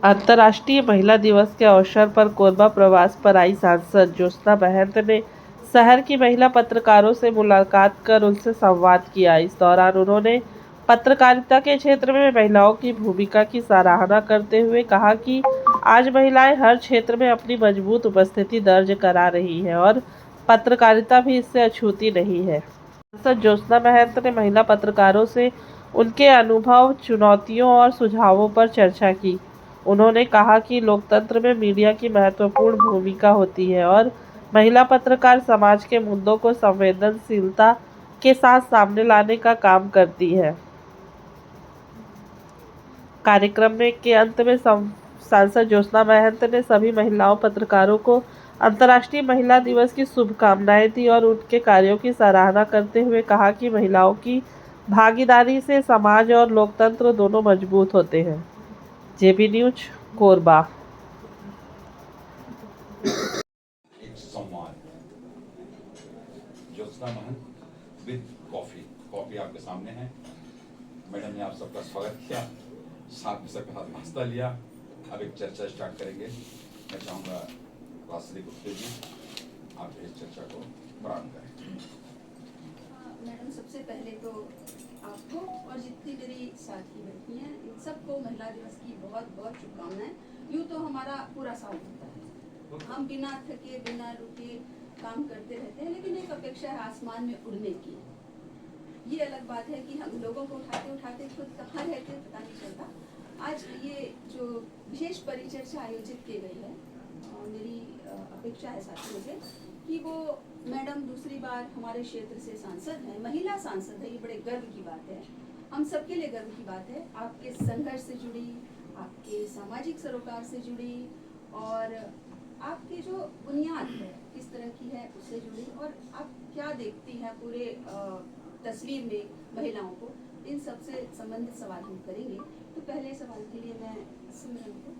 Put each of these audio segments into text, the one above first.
अंतर्राष्ट्रीय महिला दिवस के अवसर पर कोरबा प्रवास पर आई सांसद ज्योत्सना महंत ने शहर की महिला पत्रकारों से मुलाकात कर उनसे संवाद किया। इस दौरान उन्होंने पत्रकारिता के क्षेत्र में महिलाओं की भूमिका की सराहना करते हुए कहा कि आज महिलाएं हर क्षेत्र में अपनी मजबूत उपस्थिति दर्ज करा रही हैं और पत्रकारिता भी इससे अछूती नहीं है। सांसद ज्योत्सना महंत ने महिला पत्रकारों से उनके अनुभव, चुनौतियों और सुझावों पर चर्चा की। उन्होंने कहा कि लोकतंत्र में मीडिया की महत्वपूर्ण भूमिका होती है और महिला पत्रकार समाज के मुद्दों को संवेदनशीलता के साथ सामने लाने का काम करती है। कार्यक्रम में के अंत में सांसद ज्योत्सना महंत ने सभी महिलाओं पत्रकारों को अंतर्राष्ट्रीय महिला दिवस की शुभकामनाएं दी और उनके कार्यों की सराहना करते हुए कहा कि महिलाओं की भागीदारी से समाज और लोकतंत्र दोनों मजबूत होते हैं। जेबी न्यूज कोरबा। एक संवाद ज्योत्सना महंत विद कॉफी आपके सामने है। मैडम ने आप सबका स्वागत किया, साथ में सबके साथ नाश्ता लिया। अब एक चर्चा स्टार्ट करेंगे। मैं चाहूंगा राष्ट्री गुप्ते जी आप इस चर्चा को प्रारंभ करें। मैडम, सबसे पहले तो आपको और जितनी मेरी साथी बैठी हैं इन सबको महिला दिवस की बहुत बहुत शुभकामनाएं। यूँ तो हमारा पूरा साल होता है, हम बिना थके बिना रुके काम करते रहते हैं, लेकिन एक अपेक्षा है आसमान में उड़ने की। ये अलग बात है कि हम लोगों को उठाते उठाते खुद कहाँ रहते हैं पता नहीं चलता। आज ये जो विशेष परिचर्चा आयोजित की गई है, मेरी अपेक्षा है साथियों से कि वो मैडम दूसरी बार हमारे क्षेत्र से सांसद हैं, महिला सांसद है। ये बड़े गर्व की बात है, हम सबके लिए गर्व की बात है। आपके संघर्ष से जुड़ी, आपके सामाजिक सरोकार से जुड़ी और आपकी जो बुनियाद है किस तरह की है उससे जुड़ी, और आप क्या देखती हैं पूरे तस्वीर में महिलाओं को, इन सबसे संबंधित सवाल हम करेंगे। तो पहले सवाल के लिए मैं सिमरन को।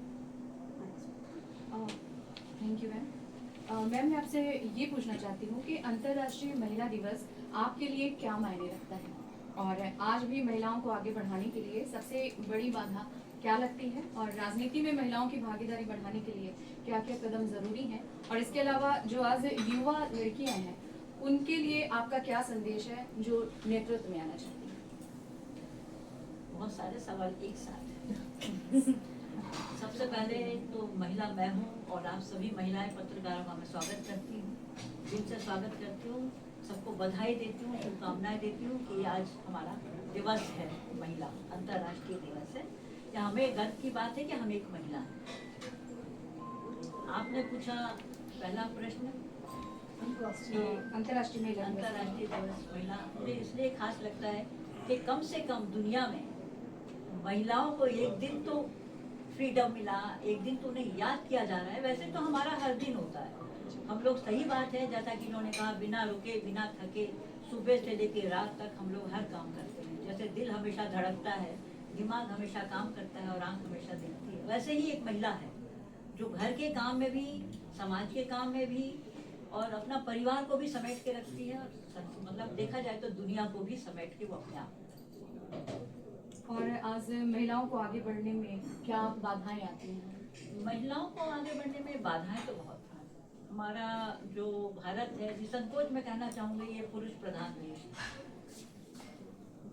Thank you ma'am. मैम, मैं आपसे ये पूछना चाहती हूँ कि अंतर्राष्ट्रीय महिला दिवस आपके लिए क्या मायने रखता है, और आज भी महिलाओं को आगे बढ़ाने के लिए सबसे बड़ी बाधा क्या लगती है, और राजनीति में महिलाओं की भागीदारी बढ़ाने के लिए क्या क्या कदम जरूरी हैं, और इसके अलावा जो आज युवा लड़कियां हैं उनके लिए आपका क्या संदेश है जो नेतृत्व में आना चाहती हैं? बहुत सारे सवाल एक साथ। सबसे पहले तो महिला मैं हूँ और आप सभी महिलाएं पत्रकारों का मैं स्वागत करती हूँ, दिल से स्वागत करती हूँ, सबको बधाई देती हूँ, शुभकामनाएं देती हूँ कि आज हमारा दिवस है, महिला अंतर्राष्ट्रीय दिवस है। यह हमें गर्व की बात है कि हम एक महिला हैं। आपने पूछा पहला प्रश्न अंतर्राष्ट्रीय दिवस महिला, मुझे इसलिए खास लगता है कि कम से कम दुनिया में महिलाओं को एक दिन तो फ्रीडम मिला, एक दिन तो उन्हें याद किया जा रहा है। वैसे तो हमारा हर दिन होता है, हम लोग सही बात है जैसा कि इन्होंने कहा बिना रुके बिना थके सुबह से लेकर रात तक हम लोग हर काम करते हैं। जैसे दिल हमेशा धड़कता है, दिमाग हमेशा काम करता है और आंख हमेशा देखती है, वैसे ही एक महिला है जो घर के काम में भी, समाज के काम में भी और अपना परिवार को भी समेट के रखती है, और मतलब देखा जाए तो दुनिया को भी समेट के वो अपने आप। और आज महिलाओं को आगे बढ़ने में क्या बाधाएं आती हैं? महिलाओं को आगे बढ़ने में बाधाएं तो बहुत हैं। हमारा जो भारत है, निसंकोच में कहना चाहूँगी, ये पुरुष प्रधान देश है।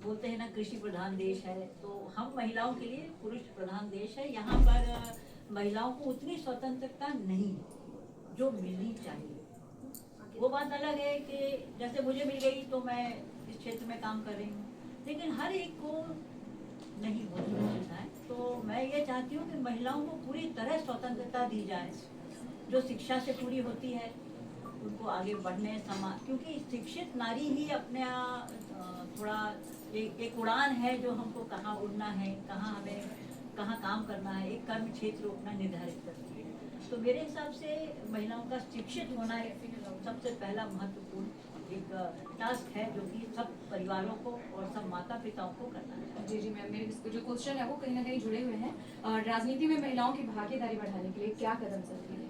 बोलते हैं ना कृषि प्रधान देश है, तो हम महिलाओं के लिए पुरुष प्रधान देश है। यहाँ पर महिलाओं को उतनी स्वतंत्रता नहीं जो मिलनी चाहिए। वो बात अलग है कि जैसे मुझे मिल गई तो मैं इस क्षेत्र में काम कर रही हूँ, लेकिन हर एक को नहीं होती सुविधाएं। तो मैं ये चाहती हूँ कि महिलाओं को पूरी तरह स्वतंत्रता दी जाए, जो शिक्षा से पूरी होती है उनको आगे बढ़ने समाज, क्योंकि शिक्षित नारी ही अपने थोड़ा एक उड़ान है जो हमको कहाँ उड़ना है, कहाँ हमें कहाँ काम करना है, एक कर्म क्षेत्र अपना निर्धारित करती है। तो मेरे हिसाब से महिलाओं का शिक्षित होना एक सबसे पहला महत्वपूर्ण एक टास्क है, जो कि सब परिवारों को और सब माता पिताओं को करना है। जी जी मैम, मेरे जो क्वेश्चन है वो कहीं ना कहीं जुड़े हुए हैं। राजनीति में महिलाओं की भागीदारी बढ़ाने के लिए क्या कदम जरूरी है?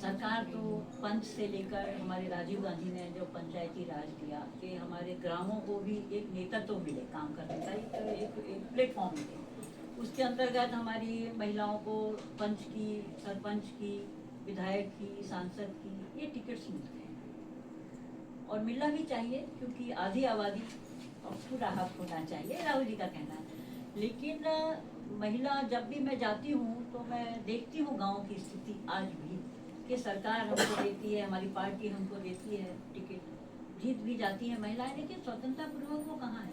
सरकार तो पंच से लेकर हमारे राजीव गांधी ने जो पंचायती राज दिया कि हमारे ग्रामों को भी एक नेतृत्व मिले, काम करने का एक प्लेटफॉर्म मिले, उसके अंतर्गत हमारी महिलाओं को पंच की, सरपंच की, विधायक की, सांसद की ये टिकट्स मिलते हैं और मिलना भी चाहिए, क्योंकि आधी आबादी और पूरा हक होना चाहिए, राहुल जी का कहना है। लेकिन महिला जब भी मैं जाती हूँ तो मैं देखती हूँ गाँव की स्थिति आज भी, कि सरकार हमको देती है, हमारी पार्टी हमको देती है टिकट, जीत भी जाती है महिलाएं, लेकिन स्वतंत्रतापूर्वक वो कहाँ है,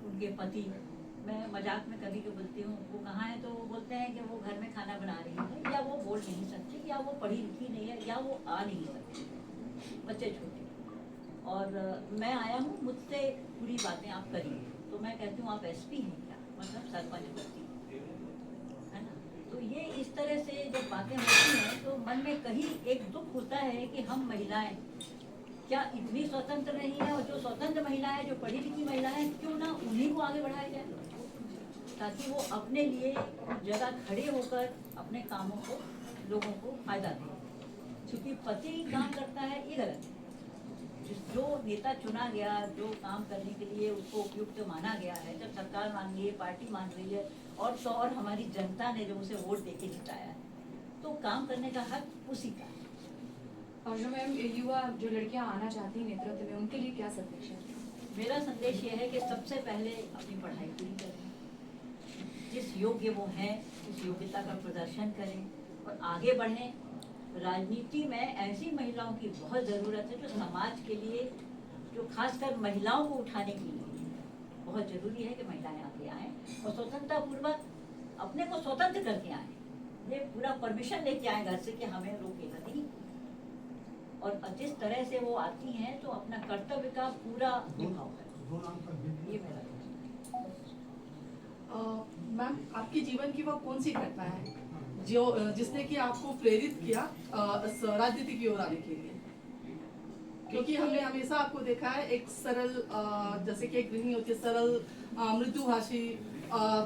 उनके पति, मैं मजाक में कभी बोलती हूँ वो कहाँ है, तो वो बोलते हैं कि वो घर में खाना बना रही है, या वो बोल नहीं सकती, या वो पढ़ी लिखी नहीं है, या वो आ नहीं सकती, बच्चे छोटे। और मैं आया हूँ, मुझसे पूरी बातें आप करिए, तो मैं कहती हूँ आप एसपी हैं क्या, मतलब सरपंच पति है ना। तो ये इस तरह से जब बातें होती हैं तो मन में कहीं एक दुख होता है कि हम महिलाएं क्या इतनी स्वतंत्र नहीं है, और जो स्वतंत्र महिलाएं, जो पढ़ी लिखी महिलाएं, क्यों ना उन्हीं को आगे बढ़ाया जाए, ताकि वो अपने लिए जगह खड़े होकर अपने कामों को, लोगों को फायदा दें। क्योंकि पति काम करता है ये गलत है, जो नेता चुना गया, जो काम करने के लिए उसको उपयुक्त माना गया है, जब सरकार मान रही है, पार्टी मान रही है, और तो और हमारी जनता ने जो उसे वोट देके जिताया है, तो काम करने का हक उसी का है। और जो मैम युवा जो लड़कियां आना चाहती हैं नेतृत्व में, उनके लिए क्या संदेश है? मेरा संदेश ये है कि सबसे पहले अपनी पढ़ाई पूरी करें, जिस योग्य वो हैं उस योग्यता का प्रदर्शन करें और आगे बढ़ें। राजनीति में ऐसी महिलाओं की बहुत ज़रूरत है जो समाज के लिए, जो खासकर महिलाओं को उठाने के लिए बहुत ज़रूरी है कि महिलाएं आगे आएँ और स्वतंत्रतापूर्वक अपने को स्वतंत्र करके आएँ। ये पूरा परमिशन लेके आए घर से कि हमें रोकेगा नहीं, और जिस तरह से वो आती हैं तो अपना कर्तव्य का पूरा निभाव है। ये मेरा मैम, आपके जीवन की वह कौन सी घटना है जो जिसने कि आपको प्रेरित किया इस राजनीति की ओर आने के लिए? क्योंकि हमने हमेशा आपको देखा है एक सरल, जैसे कि एक गृहिणी होती है, सरल, मृदुभाषी,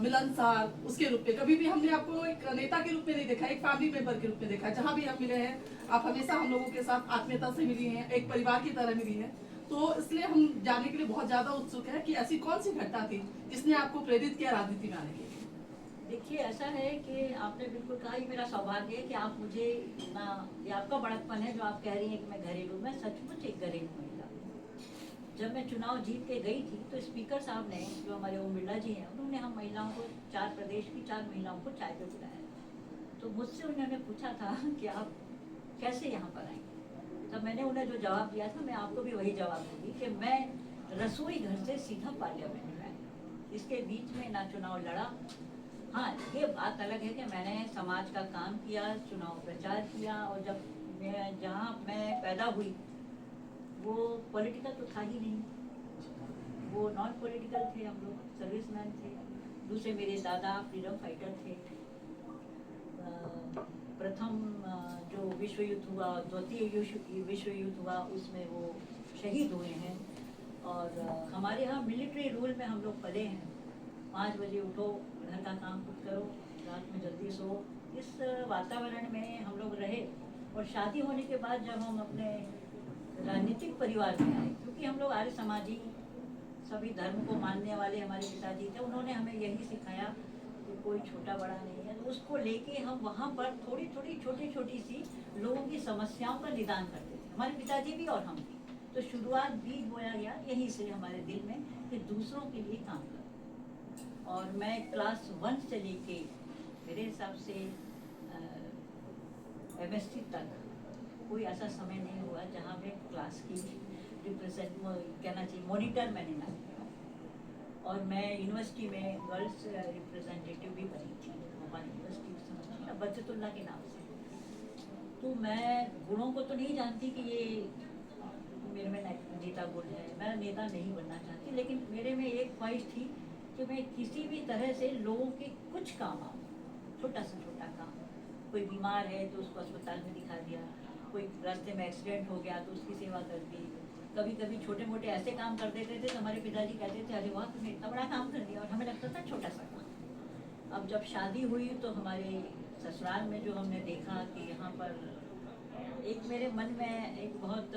मिलनसार, उसके रूप में कभी भी हमने आपको एक नेता के रूप में नहीं देखा, एक फैमिली मेंबर के रूप में देखा है। जहाँ भी आप मिले हैं, आप हमेशा हम लोगों के साथ आत्मीयता से मिली हैं, एक परिवार की तरह मिली हैं। तो इसलिए हम जानने के लिए बहुत ज्यादा उत्सुक है कि ऐसी कौन सी घटना थी जिसने आपको प्रेरित किया राजनीति में आने के लिए? देखिए, ऐसा है कि आपने बिल्कुल कहा, ये मेरा सौभाग्य है कि आप मुझे इतना, ये आपका बड़कपन है जो आप कह रही हैं कि मैं घरेलू, मैं सचमुच एक घरेलू महिला। जब मैं चुनाव जीत के गई थी तो स्पीकर साहब ने, जो हमारे ओम बिरला जी हैं, उन्होंने हम महिलाओं को, 4 प्रदेश की 4 महिलाओं को चाय पे बुलाया। तो मुझसे उन्होंने पूछा था कि आप कैसे यहाँ पर आएंगे। तब मैंने उन्हें जो जवाब दिया था, मैं आपको भी वही जवाब दूंगी कि मैं रसोई घर से सीधा पार्लियामेंट में आई। इसके बीच में ना चुनाव लड़ा। हाँ, ये बात अलग है कि मैंने समाज का काम किया, चुनाव प्रचार किया, और जब मैं, जहाँ मैं पैदा हुई वो पॉलिटिकल तो था ही नहीं, वो नॉन पॉलिटिकल थे, हम लोग सर्विसमैन थे। दूसरे मेरे दादा फ्रीडम फाइटर थे। प्रथम जो विश्व युद्ध हुआ, द्वितीय विश्व युद्ध हुआ, उसमें वो शहीद हुए हैं। और हमारे यहाँ मिलिट्री रूल में हम लोग पले हैं, 5 बजे उठो, घर का काम खुद करो, रात में जल्दी सो। इस वातावरण में हम लोग रहे। और शादी होने के बाद जब हम अपने राजनीतिक परिवार में आए, क्योंकि हम लोग आर्य समाजी, सभी धर्म को मानने वाले हमारे पिताजी थे, उन्होंने हमें यही सिखाया कि कोई छोटा बड़ा नहीं है। तो उसको लेके हम वहाँ पर थोड़ी थोड़ी छोटी छोटी सी लोगों की समस्याओं का निदान करते थे, हमारे पिताजी भी और हम भी। तो शुरुआत बीज बोया गया यहीं से हमारे दिल में कि दूसरों के लिए काम करो। और मैं क्लास 1 से लेके मेरे हिसाब से MSc तक कोई ऐसा समय नहीं हुआ जहाँ मैं क्लास की कहना चाहिए मॉनिटर मैंने ना किया। और मैं यूनिवर्सिटी में गर्ल्स रिप्रेजेंटेटिव भी बनी थी, भोपाल यूनिवर्सिटी, बरकतुल्ला के नाम से। तो मैं गुणों को तो नहीं जानती कि ये मेरे में नेता गुण है, मैं नेता नहीं बनना चाहती, लेकिन मेरे में एक ख्वाहिश थी कि मैं किसी भी तरह से लोगों के कुछ काम आऊँ, छोटा से छोटा काम। कोई बीमार है तो उसको अस्पताल में दिखा दिया, कोई रास्ते में एक्सीडेंट हो गया तो उसकी सेवा कर दी। कभी कभी छोटे मोटे ऐसे काम कर देते थे तो हमारे पिताजी कहते थे, अरे वाह तुमने इतना बड़ा काम कर दिया, और हमें लगता था छोटा सा काम। अब जब शादी हुई तो हमारे ससुराल में जो हमने देखा कि यहाँ पर एक मेरे मन में एक बहुत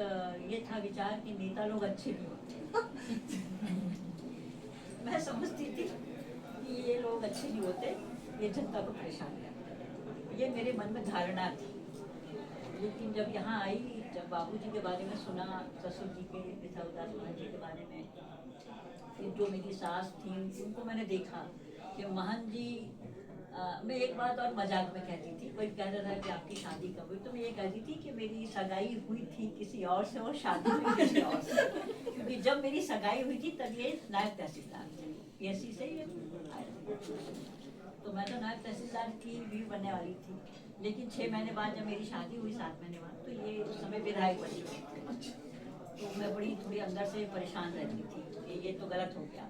ये था विचार कि नेता लोग अच्छे भी होते हैं। मैं समझती थी कि कि ये लोग अच्छे नहीं होते, ये जनता को परेशान करते हैं। ये मेरे मन में धारणा थी। लेकिन जब यहाँ आई, जब बाबूजी के बारे में सुना, ससुर जी के विशालदास महंत जी के बारे में, फिर जो मेरी सास थी उनको मैंने देखा कि महंत जी मैं एक बात और मजाक में कहती थी, कोई कह रहा था कि आपकी शादी कब हुई, तो मैं ये कहती थी कि मेरी सगाई हुई थी किसी और से और शादी हुई किसी और से। क्योंकि जब मेरी सगाई हुई थी तब ये नायब तहसीलदार थे, पीएससी से ये आए। तो मैं तो नायब तहसीलदार की भी बनने वाली थी। लेकिन 6 महीने बाद जब मेरी शादी हुई, 7 महीने बाद, तो ये उस समय विधायक बन चुके थे। तो मैं बड़ी थोड़ी अंदर से परेशान रहती थी कि ये तो गलत हो गया।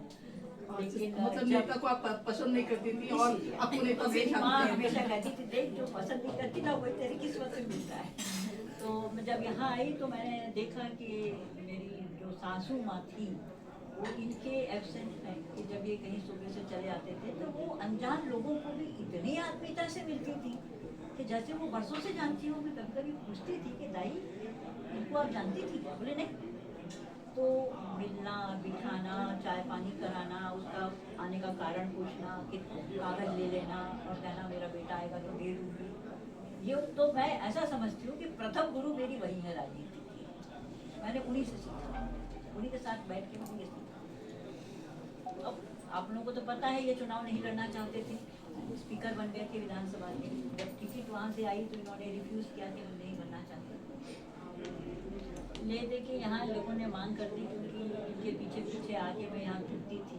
लेकिन मतलब नेता को आप पसंद नहीं करती थी और अपने नेता से मेरी माँ शादी हमेशा कहती थी, देख जो पसंद नहीं करती ना वही तेरी किस्मत में मिलता है। तो मैं जब यहाँ आई तो मैंने देखा कि मेरी जो सासू माँ थी वो इनके एब्सेंट में, कि जब ये कहीं सुबह से चले आते थे तो वो अनजान लोगों को भी इतनी आत्मीयता से मिलती थी कि जैसे वो बरसों से जानती हो। मैं कभी कभी पूछती थी कि दाई इनको आप जानती थी क्या? बोले नहीं। तो मिलना, बिठाना, चाय पानी कराना, उसका आने का कारण पूछना, कि कागज ले लेना और कहना मेरा बेटा आएगा तो दे दूँगी। ये तो मैं ऐसा समझती हूँ कि प्रथम गुरु मेरी वही है राजनीति की। मैंने उन्हीं से सीखा, उन्हीं के साथ बैठ के मैंने ये सीखा। अब आप लोगों को तो पता है ये चुनाव नहीं लड़ना चाहते थे, स्पीकर बन गए थे विधानसभा के। जब टिकट वहाँ से आई तो इन्होंने रिफ्यूज़ किया कि हम नहीं बनना चाहते। ले दे के यहाँ लोगों ने मांग कर दी, क्योंकि इनके पीछे पीछे आके मैं यहाँ घूमती थी।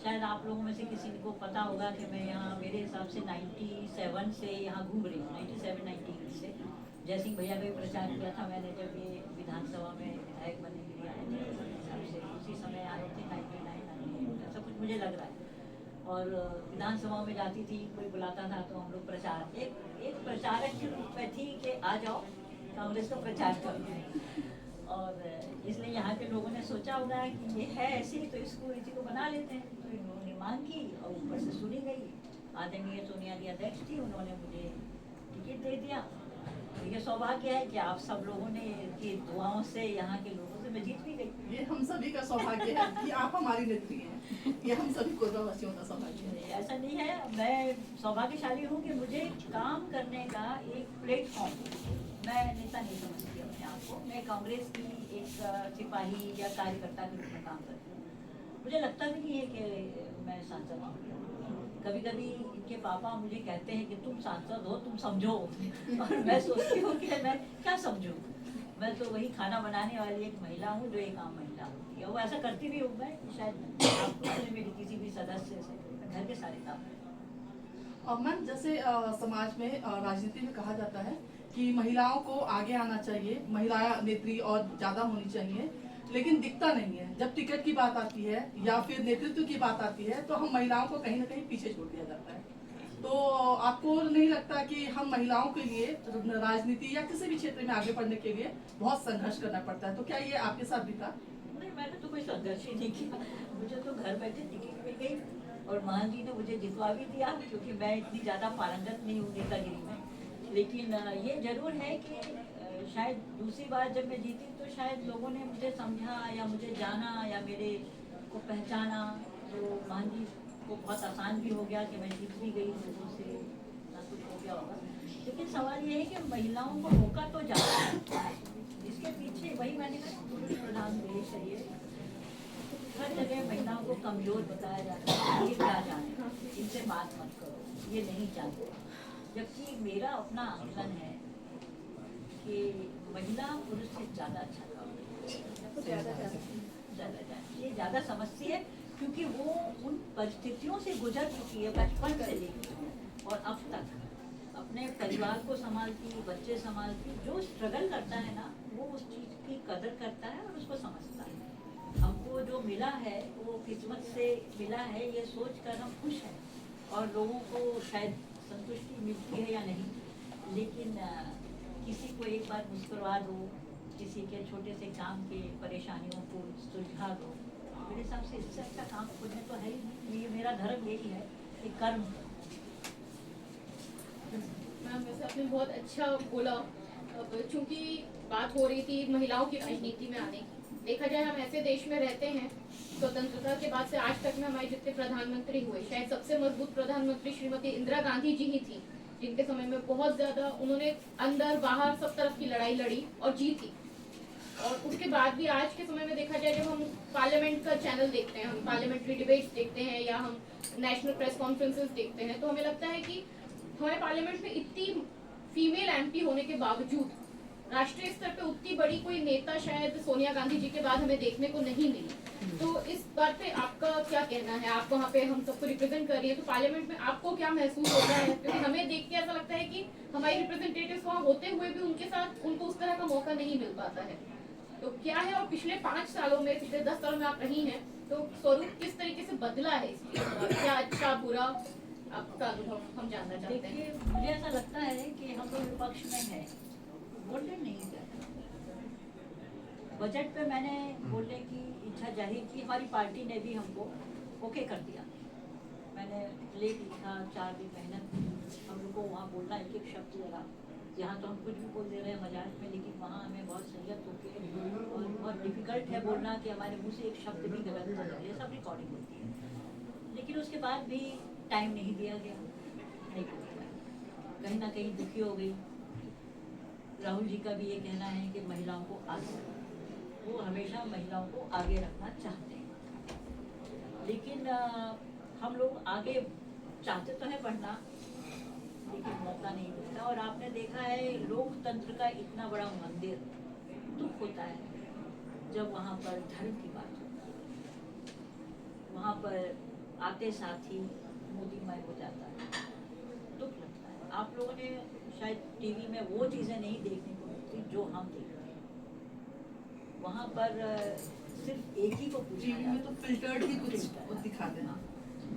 शायद आप लोगों में से किसी को पता होगा कि मैं यहाँ मेरे हिसाब से 97 से यहाँ घूम रही हूँ, 97-98 से। जयसिंह भैया का भी प्रचार किया था मैंने जब ये विधानसभा में विधायक बनने के लिए आए थे, हिसाब से उसी समय आए थे 99 ऐसा कुछ मुझे लग रहा है। और विधानसभा में जाती थी, कोई बुलाता था तो हम लोग प्रचार एक प्रचारक के रूप में थी कि आ जाओ कांग्रेस का प्रचार करो। और इसलिए यहाँ के लोगों ने सोचा होगा कि ये है ऐसी तो इसको इसी को बना लेते हैं। तो इन्होंने मांग की और ऊपर से सुनी गई। आदरणीय सोनिया जी अध्यक्ष थी, उन्होंने मुझे टिकट दे दिया। तो ये सौभाग्य है कि आप सब लोगों ने की दुआओं से, यहाँ के लोगों से मैं जीत भी गई। ये हम सभी का सौभाग्य है कि आप हमारी नेत्री हैं। ये हम सभी कोरबावासियों का सौभाग्य है। ऐसा नहीं है, मैं सौभाग्यशाली हूँ कि मुझे काम करने का एक प्लेटफॉर्म, मैं नेता नहीं समझती अपने आप को। मैं कांग्रेस की एक सिपाही या कार्यकर्ता के रूप में काम करती हूँ। मुझे लगता भी नहीं है कि मैं सांसद हूँ। कभी कभी इनके पापा मुझे कहते हैं कि तुम सांसद हो, तुम समझो। और मैं सोचती हूँ कि मैं क्या समझूँ। मैं तो वही खाना बनाने वाली एक महिला हूँ जो एक आम महिला होती है। वो ऐसा करती भी हूँ मैं, शायद आपको मेरी किसी भी सदस्य से घर के सारे काम। और मैम जैसे समाज में राजनीति में कहा जाता है कि महिलाओं को आगे आना चाहिए, महिला नेत्री और ज़्यादा होनी चाहिए, लेकिन दिखता नहीं है। जब टिकट की बात आती है या फिर नेतृत्व की बात आती है तो हम महिलाओं को कहीं ना कहीं पीछे छोड़ दिया जाता है। तो आपको नहीं लगता कि हम महिलाओं के लिए राजनीति या किसी भी क्षेत्र में आगे बढ़ने के लिए बहुत संघर्ष करना पड़ता है? तो क्या ये आपके साथ भी था? नहीं, मैंने तो कोई संघर्ष ही नहीं किया। मुझे तो घर बैठे टिकट मिल गई और महान जी ने मुझे जितवा भी दिया, क्योंकि मैं इतनी ज़्यादा पारंगत नहीं हूँ नेतागिरी में। लेकिन ये जरूर है कि शायद दूसरी बार जब मैं जीती तो शायद लोगों ने मुझे समझा या मुझे जाना या मेरे को पहचाना। तो महान जी को बहुत आसान भी हो गया कि मैं जीत भी गई, लोगों से ना कुछ हो गया होगा। लेकिन सवाल ये है कि महिलाओं को मौका तो ज़्यादा है। इसके पीछे वही मैंने कहा, पुरुष प्रधान देश है ये। हर जगह महिलाओं को कमज़ोर बताया जाता है, ये क्या जाने, इनसे बात मत करो, ये नहीं जानते। जबकि मेरा अपना आकलन है कि महिला पुरुष से ज़्यादा अच्छा काम ज़्यादा ये ज़्यादा समझती है, क्योंकि वो उन परिस्थितियों से गुजर चुकी है बचपन से लेकर और अब तक। अपने परिवार को संभालती, बच्चे संभालती, जो स्ट्रगल करता है ना वो उस चीज़ की कदर करता है और उसको समझता है। हमको जो मिला है वो किस्मत से मिला है, ये सोच कर हम खुश हैं। और लोगों को शायद संतुष्टि मिलती है या नहीं, लेकिन किसी को एक बार मुस्कुरा दो, किसी के छोटे से काम के परेशानियों को सुलझा दो, मेरे हिसाब से इससे अच्छा काम खुद में तो है ही नहीं। ये मेरा धर्म यही है कि कर्म। मैम वैसे आपने बहुत अच्छा बोला। अब चूंकि बात हो रही थी महिलाओं की राजनीति में आने की, देखा जाए हम ऐसे देश में रहते हैं, स्वतंत्रता के बाद से आज तक में हमारे जितने प्रधानमंत्री हुए, शायद सबसे मजबूत प्रधानमंत्री श्रीमती इंदिरा गांधी जी ही थी, जिनके समय में बहुत ज्यादा उन्होंने अंदर बाहर सब तरफ की लड़ाई लड़ी और जीती। और उसके बाद भी आज के समय में देखा जाए, जब हम पार्लियामेंट का चैनल देखते हैं, हम पार्लियामेंट्री डिबेट्स देखते हैं या हम नेशनल प्रेस कॉन्फ्रेंसेस देखते हैं, तो हमें लगता है कि हमारे पार्लियामेंट में इतनी फीमेल एमपी होने के बावजूद राष्ट्रीय स्तर पे उतनी बड़ी कोई नेता शायद सोनिया गांधी जी के बाद हमें देखने को नहीं मिली। तो इस बात पे आपका क्या कहना है? आप वहाँ पे हम सबको रिप्रेजेंट कर रही है, तो पार्लियामेंट में आपको क्या महसूस होता है? क्योंकि हमें देख के ऐसा लगता है कि हमारी रिप्रेजेंटेटिव्स वहाँ होते हुए भी उनके साथ उनको उस तरह का मौका नहीं मिल पाता है। तो क्या है, और पिछले 5 सालों में, पिछले 10 सालों में आप रही हैं, तो स्वरूप किस तरीके से बदला है इस चीज का? क्या अच्छा बुरा आपका अनुभव हम जानना चाहते हैं। देखिए, मुझे ऐसा लगता है कि हम लोग विपक्ष में हैं, बोलने नहीं जाते। बजट पे मैंने बोलने की इच्छा जाहिर की, हमारी पार्टी ने भी हमको ओके कर दिया। मैंने लेख लिखा, 4 दिन मेहनत की, हम लोग को वहाँ बोलना एक एक शब्द लगा। यहाँ तो हम कुछ भी बोल दे रहे हैं मजाक में, लेकिन वहाँ हमें बहुत सही होके और बहुत डिफिकल्ट है बोलना कि हमारे मुँह से एक शब्द भी गलत ना निकले, सब रिकॉर्डिंग होती है। लेकिन उसके बाद भी टाइम नहीं दिया गया, नहीं बोला। कहीं ना कहीं दुखी हो गई। राहुल जी का भी ये कहना है कि महिलाओं को आगे, वो हमेशा महिलाओं को आगे रखना चाहते हैं, लेकिन हम लोग आगे चाहते तो है बढ़ना, लेकिन मौका नहीं मिलता। और आपने देखा है लोकतंत्र का इतना बड़ा मंदिर, दुख होता है जब वहाँ पर धर्म की बात होती है, वहाँ पर आते साथ ही मोदीमय हो जाता है, दुख लगता है। आप लोगों ने शायद टीवी में वो चीज़ें नहीं देखने को मिलती जो हम देखते हैं। वहाँ पर सिर्फ एक ही को पूछा टीवी में तो फिल्टर्ड ही कुछ दिखाते हैं।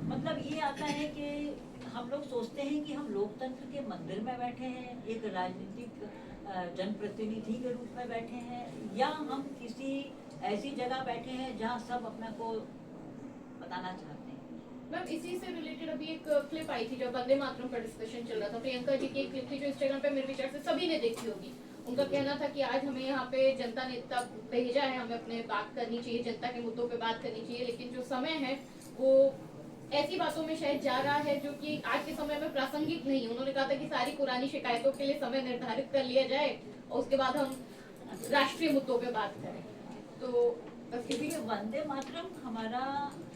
मतलब ये आता है कि हम लोग सोचते हैं कि हम लोकतंत्र के मंदिर में बैठे हैं, एक राजनीतिक जनप्रतिनिधि के रूप में बैठे हैं, या हम किसी ऐसी जगह बैठे हैं जहाँ सब अपने को बताना चाहते हैं। मैम, इसी से रिलेटेड अभी एक क्लिप आई थी जब वंदे मातरम पर डिस्कशन चल रहा था। प्रियंका जी की एक क्लिप थी जो इंस्टाग्राम पे मेरे विचार से सभी ने देखी होगी। उनका कहना था कि आज हमें यहाँ पे जनता ने इतना भेजा है, हमें अपने बात करनी चाहिए, जनता के मुद्दों पे बात करनी चाहिए, लेकिन जो समय है वो ऐसी बातों में शायद जा रहा है जो कि आज के समय में प्रासंगिक नहीं है। उन्होंने कहा था कि सारी पुरानी शिकायतों के लिए समय निर्धारित कर लिया जाए और उसके बाद हम राष्ट्रीय मुद्दों पे बात करें। तो क्योंकि वंदे मातरम हमारा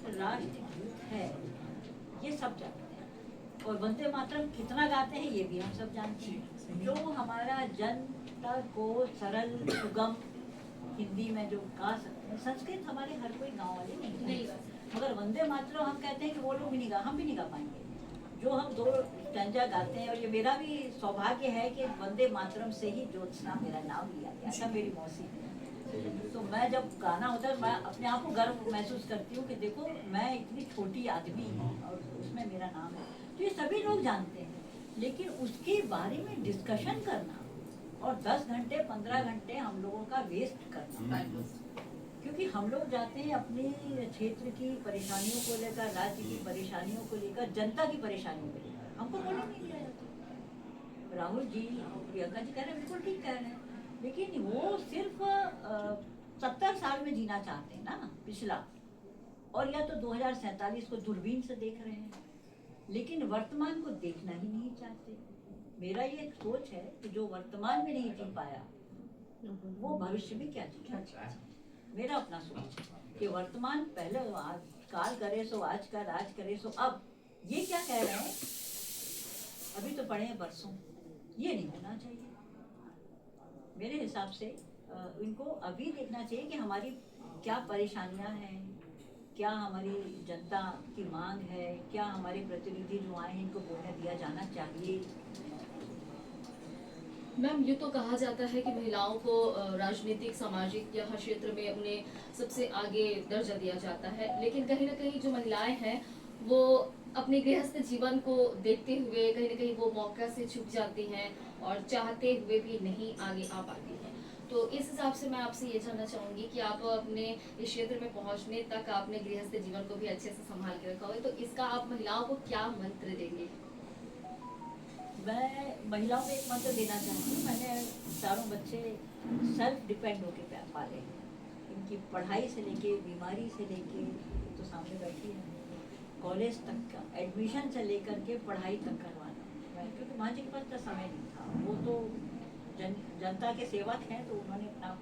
राष्ट्रगीत है, ये सब जानते हैं, और वंदे मातरम कितना गाते हैं ये भी हम सब जानते हैं। जो हमारा जनता को सरल सुगम हिंदी में जो गा सकते हैं, संस्कृत हमारे हर कोई गाँव वाले नहीं गा, मगर वंदे मातरम हम कहते हैं कि वो लोग भी नहीं गा, हम भी नहीं गा पाएंगे। जो हम 2 स्टैंजा गाते हैं, और ये मेरा भी सौभाग्य है कि वंदे मातरम से ही ज्योत्सना मेरा नाम लिया गया था, मेरी मौसी। तो मैं जब गाना होता है, मैं अपने आप को गर्व महसूस करती हूँ कि देखो मैं इतनी छोटी आदमी हूँ और उसमें मेरा नाम है। तो ये सभी लोग जानते हैं, लेकिन उसके बारे में डिस्कशन करना और 10 घंटे 15 घंटे हम लोगों का वेस्ट करना, क्योंकि हम लोग जाते हैं अपने क्षेत्र की परेशानियों को लेकर, राज्य की परेशानियों को लेकर, जनता की परेशानियों को लेकर, हमको बोलने नहीं दिया जाता। राहुल जी और प्रियंका जी कह रहे हैं, बिल्कुल ठीक कह रहे हैं, लेकिन वो सिर्फ 70 साल में जीना चाहते हैं ना पिछला, और या तो 2047 को दूरबीन से देख रहे हैं, लेकिन वर्तमान को देखना ही नहीं चाहते। मेरा ये एक सोच है कि जो वर्तमान में नहीं जी पाया वो भविष्य में क्या जीना। मेरा अपना सोच है कि वर्तमान पहले आज काल करे सो आज का, राज करे सो अब। ये क्या कह रहे हैं, अभी तो पढ़े हैं बरसों, ये नहीं होना चाहिए। मेरे हिसाब से इनको अभी देखना चाहिए कि हमारी क्या परेशानियां हैं, क्या हमारी जनता की मांग है, क्या हमारे प्रतिनिधि जो आए हैं इनको बोलने दिया जाना चाहिए। मैम, ये तो कहा जाता है कि महिलाओं को राजनीतिक, सामाजिक या हर क्षेत्र में उन्हें सबसे आगे दर्जा दिया जाता है, लेकिन कहीं ना कहीं जो महिलाएं हैं वो अपने गृहस्थ जीवन को देखते हुए कहीं ना कहीं वो मौका से चूक जाती हैं और चाहते हुए भी नहीं आगे आ पाती हैं। तो इस हिसाब से मैं आपसे ये जानना चाहूँगी कि आप अपने इस क्षेत्र में पहुँचने तक आपने गृहस्थ जीवन को भी अच्छे से संभाल के रखा हुआ है, तो इसका आप महिलाओं को क्या मंत्र देंगे? मैं महिलाओं को एक मंत्र देना चाहती हूँ। मैंने 4 बच्चे सेल्फ डिपेंड होके पाले हैं, इनकी पढ़ाई से लेके, बीमारी से लेके, तो सामने बैठी है, कॉलेज तक का एडमिशन से लेकर के पढ़ाई तक करवाना, क्योंकि माँ जी के पास तो समय नहीं था, वो तो जनता के सेवक हैं, तो उन्होंने अपना,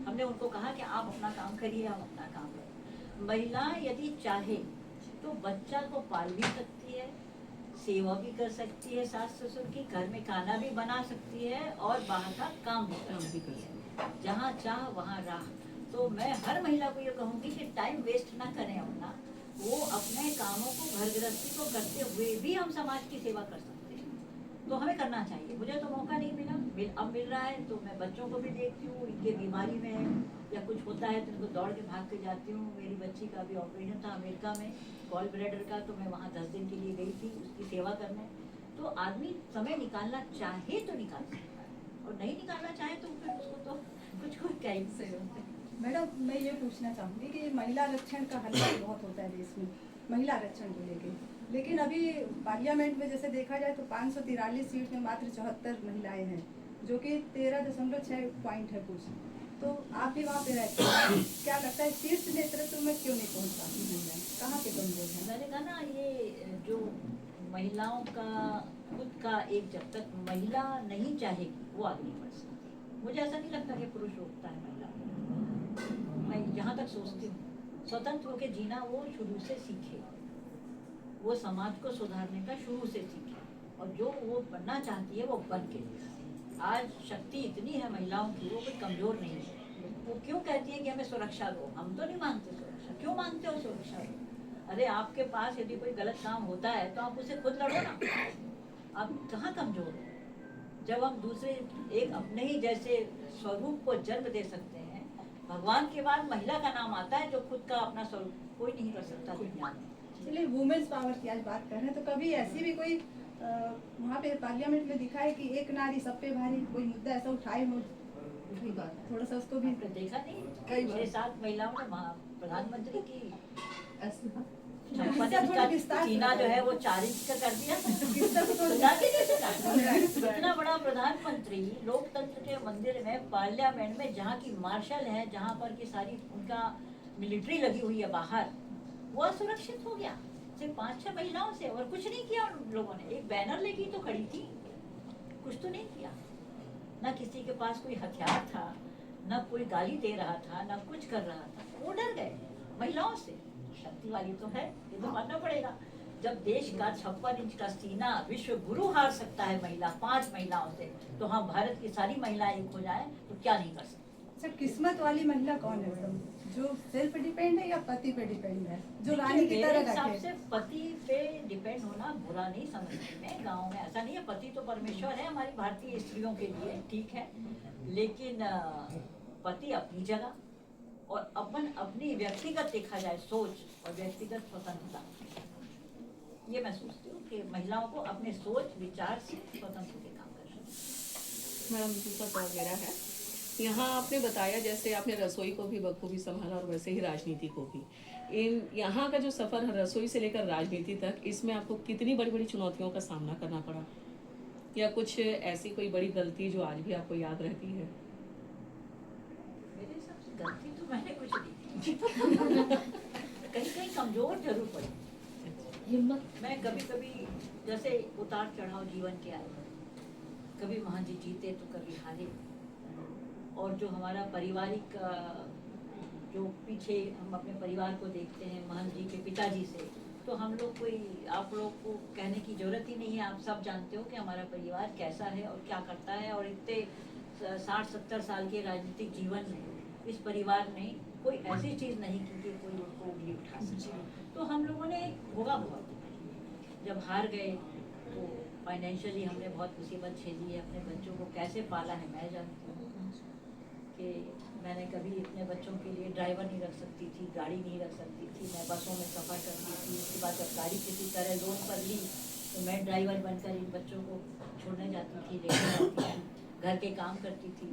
हमने उनको कहा कि आप अपना काम करिए, आप अपना काम करें। महिला यदि चाहे तो बच्चा को पाल भी सकती है, सेवा भी कर सकती है सास ससुर की, घर में खाना भी बना सकती है और बाहर का काम भी कर सकती है, जहाँ चाह वहाँ राह। तो मैं हर महिला को ये कहूँगी कि टाइम वेस्ट ना करें अपना, वो अपने कामों को, घर गृहस्थी को करते हुए भी हम समाज की सेवा कर सकते हैं, तो हमें करना चाहिए। मुझे तो मौका नहीं मिला, अब मिल रहा है, तो मैं बच्चों को भी देखती हूँ, इनके बीमारी में या कुछ होता है तो इनको दौड़ के भाग के जाती हूँ। मेरी बच्ची का भी ऑपरेशन था अमेरिका में, गॉल ब्लैडर का, तो मैं वहाँ 10 दिन के लिए गई थी उसकी सेवा करने। तो आदमी समय निकालना चाहे तो निकाल सकता है, और नहीं निकालना चाहे तो फिर उसको तो कुछ क्या ही से। मैडम, मैं ये पूछना चाहूँगी कि महिला आरक्षण का हल्ला बहुत होता है देश में, महिला आरक्षण को लेके, लेकिन अभी पार्लियामेंट में जैसे देखा जाए तो 543 सीट में मात्र 74 महिलाएं हैं, जो कि 13.6 पॉइंट है कुछ। तो आप भी वहाँ पे रहते हैं, क्या लगता है शीर्ष नेतृत्व में क्यों नहीं पहुँच पाती महिलाएं, कहाँ पे कमजोर है? मैंने कहा ना, ये जो महिलाओं का खुद का एक, जब तक महिला नहीं चाहेगी वो आगे नहीं बढ़ सकती। मुझे ऐसा नहीं लगता कि पुरुष रोकता है महिला को। मैं यहाँ तक सोचती हूँ, स्वतंत्र होकर जीना वो शुरू से सीखे, वो समाज को सुधारने का शुरू से सीखे, और जो वो बनना चाहती है वो बन के दिखाए। आज शक्ति इतनी है महिलाओं की, वो कोई कमजोर नहीं है। वो क्यों कहती है कि हमें सुरक्षा दो? हम तो नहीं मांगते सुरक्षा, क्यों मांगते हो सुरक्षा? अरे आपके पास यदि कोई गलत काम होता है तो आप उसे खुद लड़ो ना, आप कहाँ कमजोर हो? जब हम दूसरे एक अपने ही जैसे स्वरूप को जन्म दे सकते हैं, भगवान के बाद महिला का नाम आता है, जो खुद का अपना स्वरूप कोई नहीं कर सकता दुनिया में। चलिए, वुमेन्स पावर की आज बात कर रहे हैं, तो कभी ऐसी भी कोई वहाँ पे पार्लियामेंट में दिखा है कि एक नारी सब पे भारी, कोई मुद्दा ऐसा उठाए हो? थोड़ा सा उसको भी आपने देखा नहीं, कई बार। 6-7 महिलाओं ने प्रधानमंत्री की ऐसा सीना जो है वो 4 इंच का कर दिया। किस्सा तो थोड़ा- सुना कि नहीं सुना? इतना बड़ा प्रधानमंत्री लोकतंत्र के मंदिर में, पार्लियामेंट में, जहाँ की मार्शल है, जहाँ पर की सारी उनका मिलिट्री लगी हुई है बाहर, वो असुरक्षित हो गया सिर्फ 5-6 महिलाओं से, और कुछ नहीं किया उन लोगों ने। एक बैनर लेके तो खड़ी थी, कुछ तो नहीं किया। ना किसी के पास कोई हथियार था, ना कोई गाली दे रहा था, ना कुछ कर रहा था, वो डर गए महिलाओं से। शक्ति वाली तो है, ये तो मानना पड़ेगा। जब देश का 56 इंच का सीना विश्व गुरु हार सकता है महिला 5 महिलाओं से, तो हम भारत की सारी महिलाएं एक हो जाए तो क्या नहीं कर सकते। अच्छा, किस्मत वाली महिला कौन है मैडम, जो सेल्फ डिपेंड है या पति पे डिपेंड है, जो रानी की मेरे तरह हिसाब रखे? से पति पे डिपेंड होना बुरा नहीं समझती मैं। गाँव में ऐसा नहीं है, पति तो परमेश्वर है हमारी भारतीय स्त्रियों के लिए, ठीक है, लेकिन पति अपनी जगह, और अपन अपनी व्यक्तिगत देखा जाए सोच और व्यक्तिगत स्वतंत्रता, ये मैं सोचती हूँ कि महिलाओं को अपने सोच विचार से स्वतंत्र होकर काम करना चाहिए। मैडम, दूसरा सवाल मेरा है, यहाँ आपने बताया जैसे आपने रसोई को भी बखूबी संभाला और वैसे ही राजनीति को भी। इन यहाँ का जो सफ़र है रसोई से लेकर राजनीति तक, इसमें आपको कितनी बड़ी बड़ी चुनौतियों का सामना करना पड़ा, या कुछ ऐसी कोई बड़ी गलती जो आज भी आपको याद रहती है? मेरे हिसाब से गलती तो मैंने कुछ नहीं की। कहीं कहीं कमजोर जरूर पड़ी हिम्मत। मैं कभी कभी जैसे उतार चढ़ाव जीवन के आए, कभी महान जी जीते तो कभी हारे, और जो हमारा पारिवारिक जो पीछे हम अपने परिवार को देखते हैं महान जी के पिताजी से, तो हम लोग कोई, आप लोग को कहने की जरूरत ही नहीं है, आप सब जानते हो कि हमारा परिवार कैसा है और क्या करता है। और इतने 60-70 साल के राजनीतिक जीवन में इस परिवार ने कोई ऐसी चीज़ नहीं की कि कोई उसको उंगली उठा सके। तो हम लोगों ने भोगा बहुत, जब हार गए तो फाइनेंशियली हमने बहुत मुसीबत झेली है। अपने बच्चों को कैसे पाला है मैं जानती हूँ कि मैंने कभी अपने बच्चों के लिए ड्राइवर नहीं रख सकती थी, गाड़ी नहीं रख सकती थी, मैं बसों में सफ़र करती थी। उसके बाद जब गाड़ी किसी तरह लोन पर ली तो मैं ड्राइवर बनकर इन बच्चों को छोड़ने जाती थी, लेकर जाती थी, घर के काम करती थी।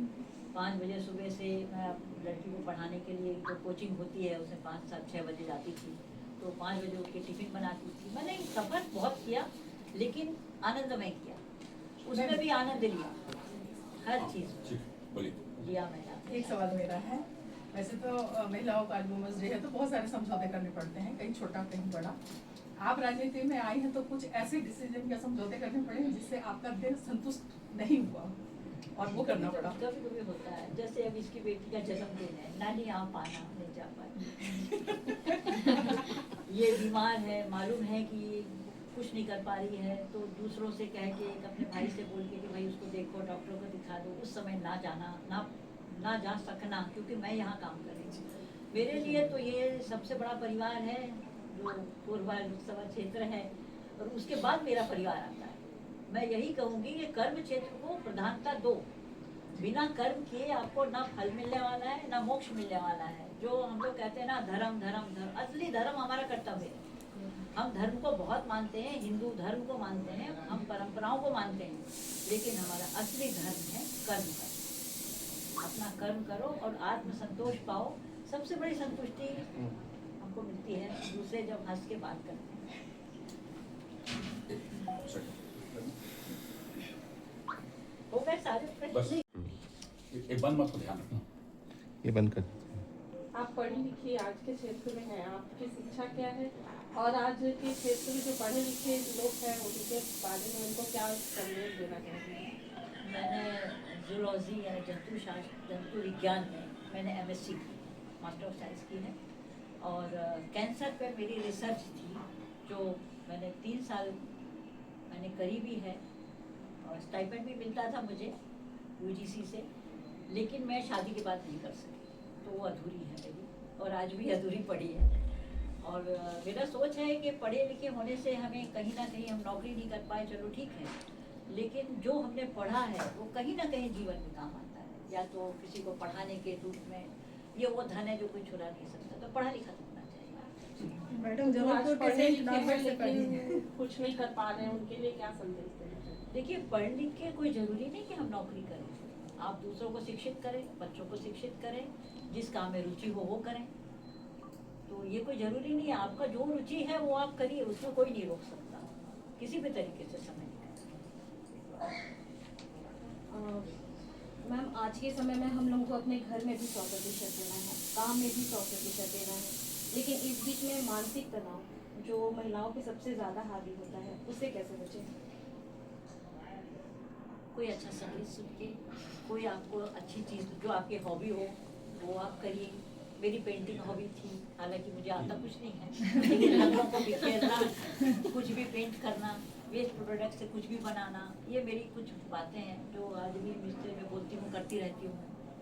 5 बजे सुबह से मैं लड़की को पढ़ाने के लिए, जो कोचिंग होती है उसे 5-6 बजे जाती थी, तो 5 बजे उठ के टिफिन बनाती थी। मैंने सफ़र बहुत किया, लेकिन आनंदमय किया, उसमें भी आनंद लिया, हर चीज़ बोलिए। लिया मैंने। एक सवाल मेरा है वैसे तो महिलाओं का आज वुमेन्स डे है तो बहुत सारे समझौते करने पड़ते हैं, कहीं छोटा कहीं बड़ा। आप राजनीति में आई हैं तो कुछ ऐसे डिसीजन या समझौते करने पड़े हैं जिससे आपका दिल संतुष्ट नहीं हुआ और वो करना पड़ा। कभी कभी होता है, जैसे अब इसकी बेटी का जन्मदिन है, नानी आप आना, नहीं जा पाई। ये बीमार है, मालूम है कि कुछ नहीं कर पा रही है, तो दूसरों से कह के, अपने भाई से बोल के कि भाई उसको देखो, डॉक्टर को दिखा दो, उस समय ना जाना, ना जा सकना, क्योंकि मैं यहाँ काम कर रही हूँ। मेरे लिए तो ये सबसे बड़ा परिवार है जो कोरबा लोकसभा क्षेत्र है, और उसके बाद मेरा परिवार आता है। मैं यही कहूँगी कि कर्म क्षेत्र को प्रधानता दो। बिना कर्म किए आपको ना फल मिलने वाला है, ना मोक्ष मिलने वाला है। जो हम लोग कहते हैं ना, धर्म धर्म धर्म, असली धर्म हमारा कर्तव्य है। हम धर्म को बहुत मानते हैं, हिंदू धर्म को मानते हैं, हम परंपराओं को मानते हैं, लेकिन हमारा असली धर्म है कर्म करो। अपना कर्म करो और आत्म संतोष पाओ। सबसे बड़ी संतुष्टि हमको मिलती है दूसरे जब हंस के बात करते हैं। हो गए सारे बस प्रश्न? एक बंद मत को ध्यान रखना। ये बंद कर। आप पढ़ी लिखी आज के क्षेत्र में हैं, आपकी शिक्षा क्या है और आज के क्षेत्र में जो पढ़े लिखे लोग हैं उनके बारे में उनको क्या संदेश देना चाहेंगे? मैंने जूलॉजी यानी जंतु शास्त्र, जंतु विज्ञान में मैंने MSc की, मास्टर ऑफ साइंस की है, और कैंसर पर मेरी रिसर्च थी जो मैंने 3 साल मैंने करी भी है, और स्टाइपेंड भी मिलता था मुझे UGC से, लेकिन मैं शादी के बाद नहीं कर सकी, तो वो अधूरी है मेरी, और आज भी अधूरी पड़ी है। और मेरा सोच है कि पढ़े लिखे होने से हमें कहीं ना कहीं हम नौकरी नहीं कर पाए, चलो ठीक है, लेकिन जो हमने पढ़ा है वो कहीं ना कहीं जीवन में काम आता है, या तो किसी को पढ़ाने के रूप में। ये वो धन है जो कोई चुरा नहीं सकता, तो पढ़ा लिखा तो होना चाहिए। मैडम जो आज जबलपुर के पढ़े सेंट लिखे नॉर्मल हैं से पढ़ी है। लेकिन कुछ नहीं कर पा रहे हैं, उनके लिए क्या संदेश देना चाहिए? देखिए, पढ़ लिख के कोई ज़रूरी नहीं कि हम नौकरी करें। आप दूसरों को शिक्षित करें, बच्चों को शिक्षित करें, जिस काम में रुचि हो वो करें। तो ये कोई ज़रूरी नहीं है, आपका जो रुचि है वो आप करिए, उसमें कोई नहीं रोक सकता किसी भी तरीके से समय निकाल। मैम, आज के समय में हम लोगों को अपने घर में भी 100% देना है, काम में भी 100% देना है, लेकिन इस बीच में मानसिक तनाव जो महिलाओं पे सबसे ज़्यादा हावी होता है, उससे कैसे बचें? कोई अच्छा संगीत सुन के, कोई आपको अच्छी चीज़ जो आपकी हॉबी हो वो आप करिए। मेरी पेंटिंग हॉबी थी, हालांकि मुझे आता कुछ नहीं है, लेकिन रंगों को बिखेरना, कुछ भी पेंट करना, वेस्ट प्रोडक्ट से कुछ भी बनाना, ये मेरी कुछ बातें हैं जो आज भी मिस्त्री में बोलती हूँ, करती रहती हूँ।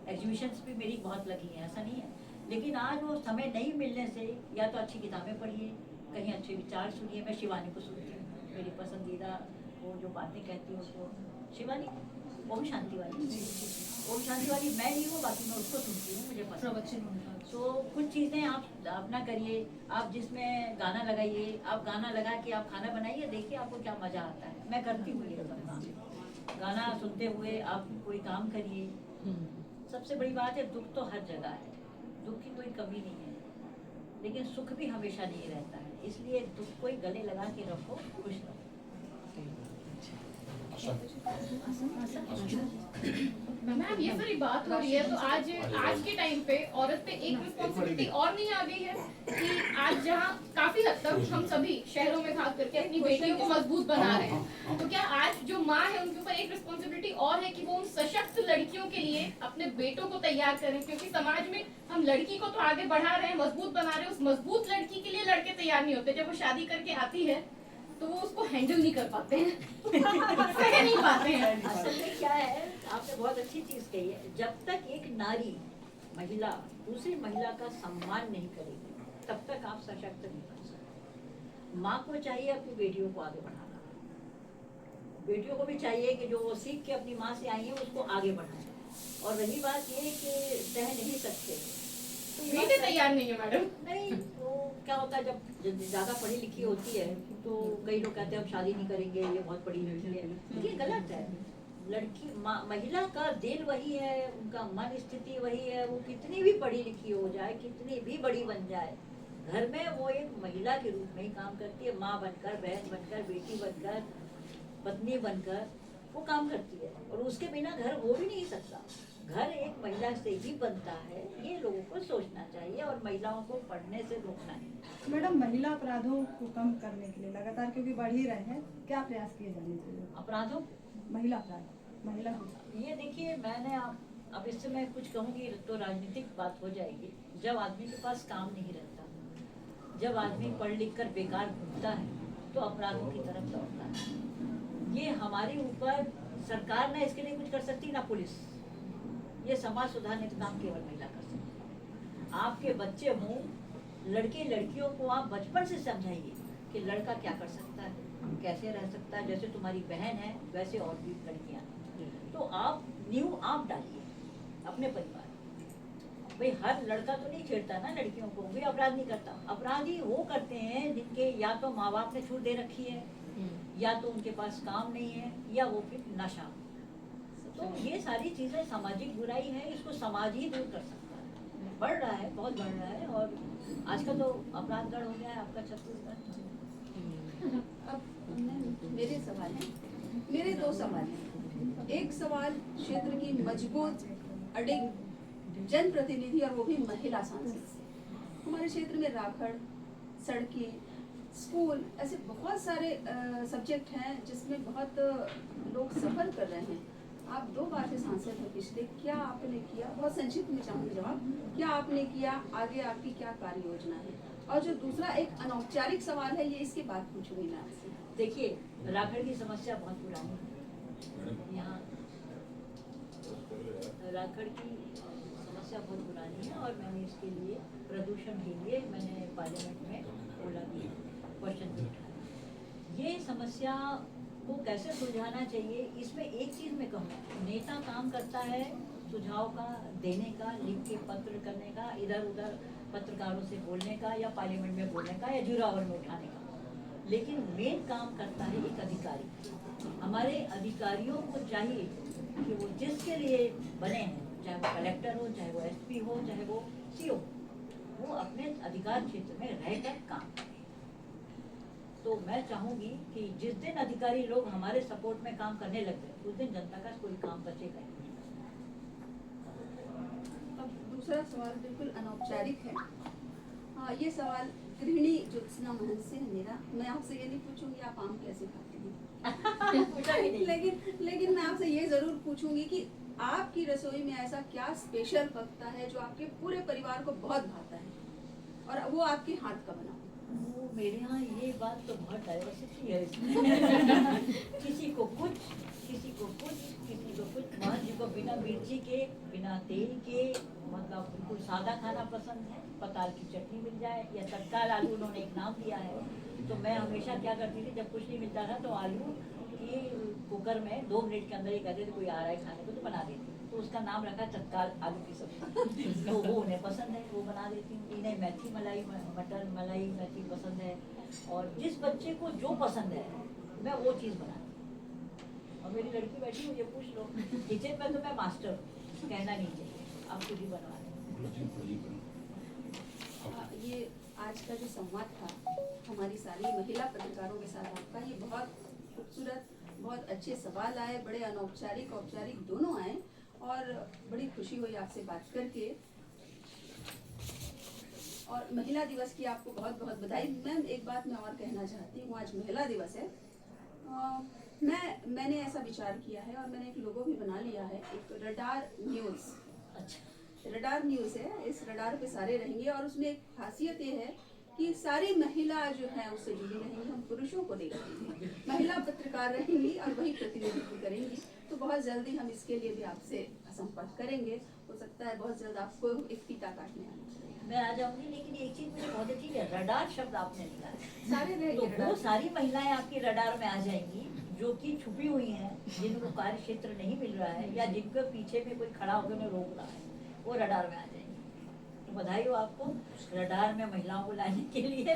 एग्जीबिशंस भी मेरी बहुत लगी हैं, ऐसा नहीं है, लेकिन आज वो समय नहीं मिलने से या तो अच्छी किताबें पढ़िए, कहीं अच्छे विचार सुनिए। मैं शिवानी को सुनती हूँ, मेरी पसंदीदा वो जो बातें कहती हूँ उसको, शिवानी ओम शांति वाली, ओम शांति वाली मैं नहीं हूँ, बाकी मैं उसको सुनती हूँ, मुझे पसंद है। तो कुछ चीज़ें आप अपना करिए, आप जिसमें गाना लगाइए, आप गाना लगा के आप खाना बनाइए, देखिए आपको क्या मज़ा आता है। मैं करती हूँ ये सब काम, गाना सुनते हुए आप कोई काम करिए। सबसे बड़ी बात है, दुख तो हर जगह है, दुख की कोई कमी नहीं है, लेकिन सुख भी हमेशा नहीं रहता है, इसलिए दुख को ही गले लगा के रखो, खुश रहो। मैम, ये सारी बात हो रही है तो आज के टाइम पे औरत पे एक रिस्पॉन्सिबिलिटी और नहीं आ गई है कि आज जहाँ काफी हद तक हम सभी शहरों में खास करके अपनी बेटियों को मजबूत बना रहे हैं, तो क्या आज जो माँ है उनके ऊपर एक रिस्पॉन्सिबिलिटी और है कि वो उन सशक्त लड़कियों के लिए अपने बेटों को तैयार करें? क्योंकि समाज में हम लड़की को तो आगे बढ़ा रहे हैं, मजबूत बना रहे हैं, उस मजबूत लड़की के लिए लड़के तैयार नहीं होते। जब वो शादी करके आती है तो वो उसको हैंडल नहीं कर पाते हैं, सह नहीं पाते हैं। असल में क्या है, आपने बहुत अच्छी चीज कही है, जब तक एक नारी महिला दूसरी महिला का सम्मान नहीं करेगी तब तक आप सशक्त नहीं बन सकते। माँ को चाहिए अपनी बेटियों को आगे बढ़ाना, बेटियों को भी चाहिए कि जो वो सीख के अपनी माँ से आई है उसको आगे बढ़ाए। और रही बात ये कि सह नहीं सकते तो ये बेटे तैयार नहीं है मैडम। नहीं, तो क्या होता है, जब ज़्यादा पढ़ी लिखी होती है तो कई लोग कहते हैं हम शादी नहीं करेंगे, ये बहुत पढ़ी लिखी है, ये गलत है। लड़की महिला का दिल वही है, उनका मन स्थिति वही है, वो कितनी भी पढ़ी लिखी हो जाए, कितनी भी बड़ी बन जाए, घर में वो एक महिला के रूप में ही काम करती है, माँ बनकर, बहन बनकर, बेटी बनकर, पत्नी बनकर। वो काम करती है और उसके बिना घर हो भी नहीं सकता। घर एक महिला से ही बनता है, ये लोगों को सोचना चाहिए और महिलाओं को पढ़ने से रोकना है। मैडम, महिला अपराधों को कम करने के लिए लगातार क्योंकि बढ़ ही रहे हैं, क्या प्रयास किए जाने चाहिए? अपराधों, महिला अपराध, महिला ये देखिए, मैंने अब इससे मैं कुछ कहूँगी तो राजनीतिक बात हो जाएगी। जब आदमी के पास काम नहीं रहता, जब आदमी पढ़ लिख कर बेकार घूमता है तो अपराधों की तरफ दौड़ता है। ये हमारे ऊपर, सरकार ना इसके लिए कुछ कर सकती, ना पुलिस। ये समाज सुधारने का काम केवल महिला कर सकती है। आपके बच्चे हों, लड़के लड़कियों को आप बचपन से समझाइए कि लड़का क्या कर सकता है, कैसे रह सकता है। जैसे तुम्हारी बहन है वैसे और भी लड़कियां हैं, तो आप आप डालिए अपने परिवार में। भाई हर लड़का तो नहीं छेड़ता ना लड़कियों को, भी अपराध नहीं करता। अपराधी वो करते हैं जिनके या तो माँ बाप ने छूट दे रखी है, या तो उनके पास काम नहीं है, या वो फिर नशा। तो ये सारी चीजें सामाजिक बुराई है, इसको समाज ही दूर कर सकता है। बढ़ रहा है, बहुत बढ़ रहा है, और आजकल तो अपराधगढ़ हो गया है आपका छत्तीसगढ़। अब मेरे सवाल हैं, मेरे दो सवाल हैं। एक सवाल क्षेत्र की मजबूत अडिग जनप्रतिनिधि और वो भी महिला सांसद से। हमारे क्षेत्र में राखड़, सड़कें, स्कूल, ऐसे बहुत सारे सब्जेक्ट हैं जिसमें बहुत लोग सफर कर रहे हैं। आप 2 बार से सांसद हैं पिछले, क्या आपने किया? बहुत संक्षिप्त में चाहूँगी जवाब, क्या आपने किया? आगे आपकी क्या कार्य योजना है? और जो दूसरा एक अनौपचारिक सवाल है, ये इसके बाद पूछूंगी मैं आपसे। देखिए, राखड़ की समस्या बहुत पुरानी है। यहाँ राखड़ की समस्या बहुत पुरानी है और मैंने इसके लिए, प्रदूषण के लिए मैंने पार्लियामेंट में बोला कि क्वेश्चन भी उठाया। ये समस्या को कैसे सुलझाना चाहिए, इसमें एक चीज़ मैं कहूँ, नेता काम करता है सुझाव का देने का, लिख के पत्र करने का, इधर उधर पत्रकारों से बोलने का, या पार्लियामेंट में बोलने का, या जुरावर में उठाने का। लेकिन मेन काम करता है एक अधिकारी। हमारे अधिकारियों को चाहिए कि वो जिसके लिए बने हैं, चाहे वो कलेक्टर हो, चाहे वो एसपी हो, चाहे वो सीओ, वो अपने अधिकार क्षेत्र में रहकर काम करें। तो मैं चाहूँगी कि जिस दिन अधिकारी लोग हमारे सपोर्ट में काम करने लग गए, उस दिन जनता का कोई काम बचेगा नहीं। अब दूसरा सवाल बिल्कुल अनौपचारिक है। हाँ, ये सवाल गृहिणी ज्योत्सना महंत से है मेरा। मैं आपसे ये नहीं पूछूंगी आप आम कैसे खाते हैं लेकिन मैं आपसे ये जरूर पूछूंगी कि आपकी रसोई में ऐसा क्या स्पेशल पकता है जो आपके पूरे परिवार को बहुत भाता है और वो आपके हाथ का बना? वो मेरे यहाँ ये बात तो बहुत डाइवर्सिटी है इसमें। किसी को कुछ, किसी को कुछ, किसी को कुछ। मोहन जी को बिना मिर्ची के, बिना तेल के, मतलब बिल्कुल सादा खाना पसंद है। पताल की चटनी मिल जाए या तत्काल आलू, उन्होंने एक नाम दिया है। तो मैं हमेशा क्या करती थी, जब कुछ नहीं मिलता था तो आलू की कुकर में 2 मिनट के अंदर ही कहते थे कोई आ रहा है खाने को, तो बना देती। तो उसका नाम रखा तत्काल आलू की सब्जी। तो वो उन्हें पसंद है, वो बना देती हूँ। इन्हें मेथी मलाई, मटर मलाई मेथी पसंद है, और जिस बच्चे को जो पसंद है मैं वो चीज़ बनाती हूँ। और मेरी लड़की बैठी, मुझे पूछ लो, किचन में तो मैं मास्टर हूँ, कहना नहीं चाहिए, आप खुद ही बनवा लें। ये आज का जो संवाद था हमारी सारी महिला पत्रकारों के साथ आपका, ये बहुत खूबसूरत, बहुत अच्छे सवाल आए, बड़े अनौपचारिक औपचारिक दोनों आए, और बड़ी खुशी हुई आपसे बात करके। और महिला दिवस की आपको बहुत बहुत बधाई। मैम, एक बात मैं और कहना चाहती हूँ, आज महिला दिवस है। मैंने ऐसा विचार किया है और मैंने एक लोगो भी बना लिया है, एक रडार न्यूज़। अच्छा, रडार न्यूज़ है, इस रडार पे सारे रहेंगे, और उसमें एक खासियत ये है कि सारी महिला जो है उससे जुड़ी रहेंगी। हम पुरुषों को देखेंगे, महिला पत्रकार रहेंगी और वही प्रतिनिधित्व करेंगी। तो बहुत जल्दी हम इसके लिए भी आपसे संपर्क करेंगे। हो सकता है बहुत जल्द आपको एक फीता काटने आना चाहिए। मैं आ जाऊंगी, लेकिन एक चीज मुझे बहुत अच्छी है, रडार शब्द आपने निकाला। सारे रहेंगे तो रडार वो में। सारी महिलाएं आपकी रडार में आ जाएंगी जो कि छुपी हुई हैं, जिनको कार्य क्षेत्र नहीं मिल रहा है, या जिनके पीछे में कोई खड़ा होकर उन्हें रोक रहा है, वो रडार में आ जाएंगी। तो बधाई हो आपको रडार में महिलाओं को लाने के लिए।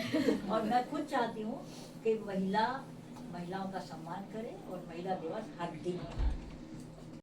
और मैं खुद चाहती हूँ कि महिलाओं का सम्मान करें और महिला दिवस हर दिन मनाएं।